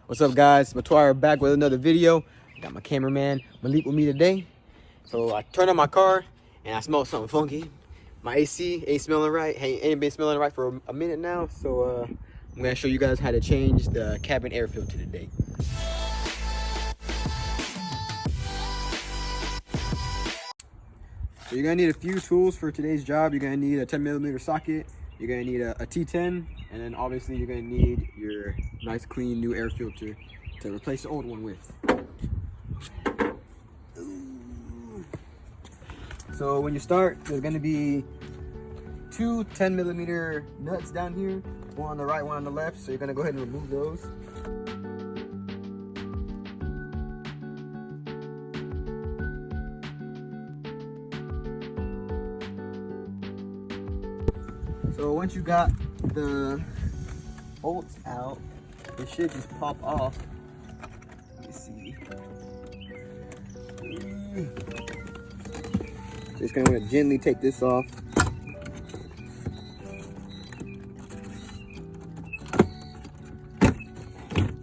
What's up, guys? Matwire back with another video. I got my cameraman Malik with me today. So I turned on my car and I smelled something funky. My AC ain't smelling right. Ain't been smelling right for a minute now. So I'm gonna show you guys how to change the cabin air filter today. So you're gonna need a few tools for today's job. You're gonna need a 10mm socket. You're gonna need a T10, and then obviously you're gonna need your nice clean new air filter to replace the old one with. So when you start, there's gonna be two 10mm nuts down here, one on the right, one on the left. So you're gonna go ahead and remove those. So once you got the bolts out, it should just pop off. Let me see. Just gonna want to gently take this off.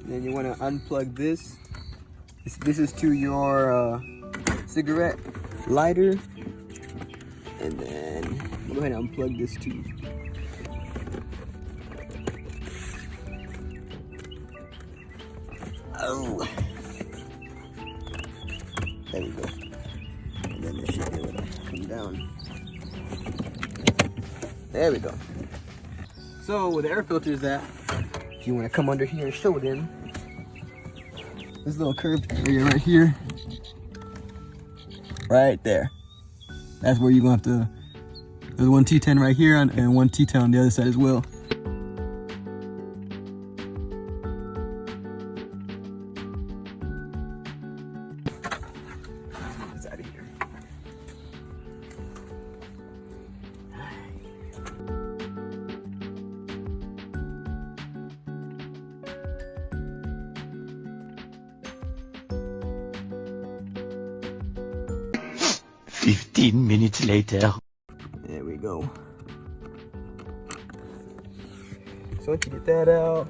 Then you want to unplug this. This is to your cigarette lighter. And then we'll go ahead and unplug this too. Oh, there we go. And then this should be able to come down. There we go. So with the air filters, that if you want to come under here and show them, this little curved area right here, right there. That's where you're gonna have to. There's one T10 right here and one T10 on the other side as well. It's out of here. "15 minutes later." There we go. So once you get that out,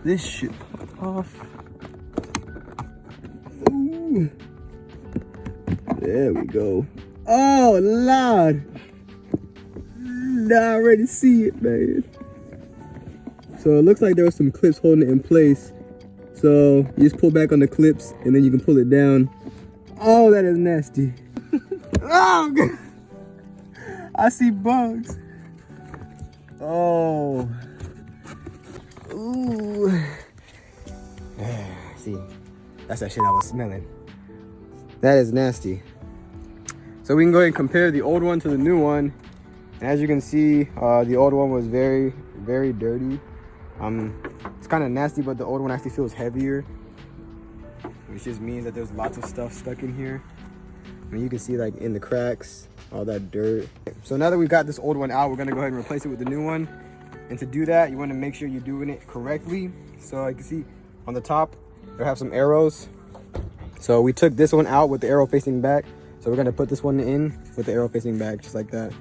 this should pop off. Ooh. There we go. Oh, Lord. I already see it, man. So it looks like there was some clips holding it in place. So you just pull back on the clips and then you can pull it down. Oh, that is nasty. Oh, God. I see bugs. Oh. Ooh. See, that's that shit I was smelling. That is nasty. So we can go ahead and compare the old one to the new one. And as you can see, the old one was very, very dirty. It's kind of nasty, but the old one actually feels heavier, which just means that there's lots of stuff stuck in here. I mean, you can see like in the cracks, all that dirt. So now that we've got this old one out, we're gonna go ahead and replace it with the new one. And to do that, you wanna make sure you're doing it correctly. So you can see on the top, they have some arrows. So we took this one out with the arrow facing back. So we're gonna put this one in with the arrow facing back, just like that.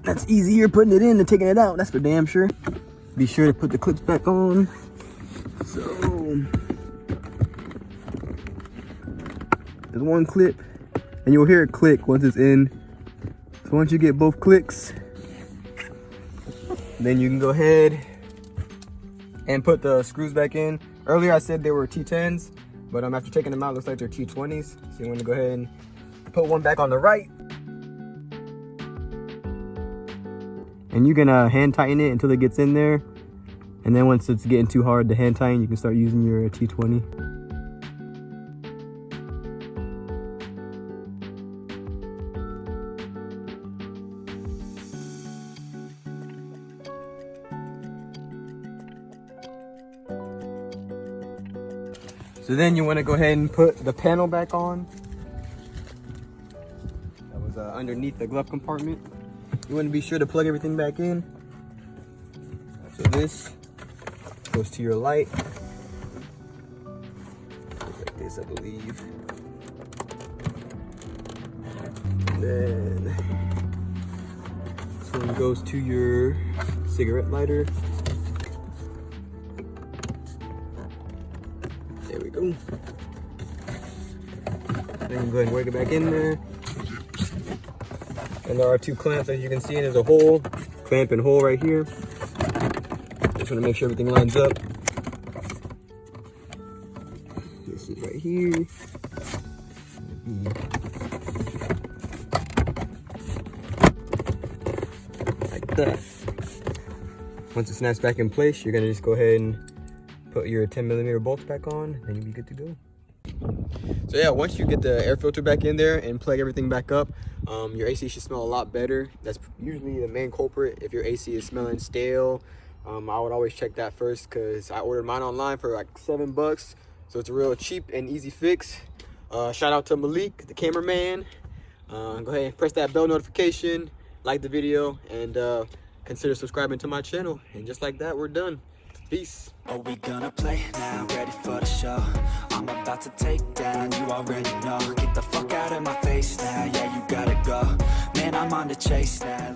That's easier putting it in than taking it out, that's for damn sure. Be sure to put the clips back on. So there's one clip and you'll hear it click once it's in. So once you get both clicks, then you can go ahead and put the screws back in. Earlier I said they were T10s, but after taking them out, it looks like they're T20s. So you want to go ahead and put one back on the right. And you can hand tighten it until it gets in there. And then once it's getting too hard to hand tighten, you can start using your T20. So then you want to go ahead and put the panel back on. That was underneath the glove compartment. You want to be sure to plug everything back in. So this goes to your light. Like this, I believe. And then one goes to your cigarette lighter. There we go. Then go ahead and work it back in there. And there are two clamps, as you can see, and there's a hole, clamp and hole right here. Just want to make sure everything lines up. This is right here. Like that. Once it snaps back in place, you're gonna just go ahead and put your 10mm bolts back on, and you'll be good to go. So yeah, once you get the air filter back in there and plug everything back up, your AC should smell a lot better. That's usually the main culprit. If your AC is smelling stale, I would always check that first, because I ordered mine online for like $7, so it's a real cheap and easy fix. Shout out to Malik, the cameraman. Go ahead and press that bell notification, like the video, and consider subscribing to my channel. And just like that, we're done. Peace. Are we gonna play now? Ready for the show? I'm about to take down, you already know. Get the fuck out of my face now, yeah, you gotta go. Man, I'm on the chase now.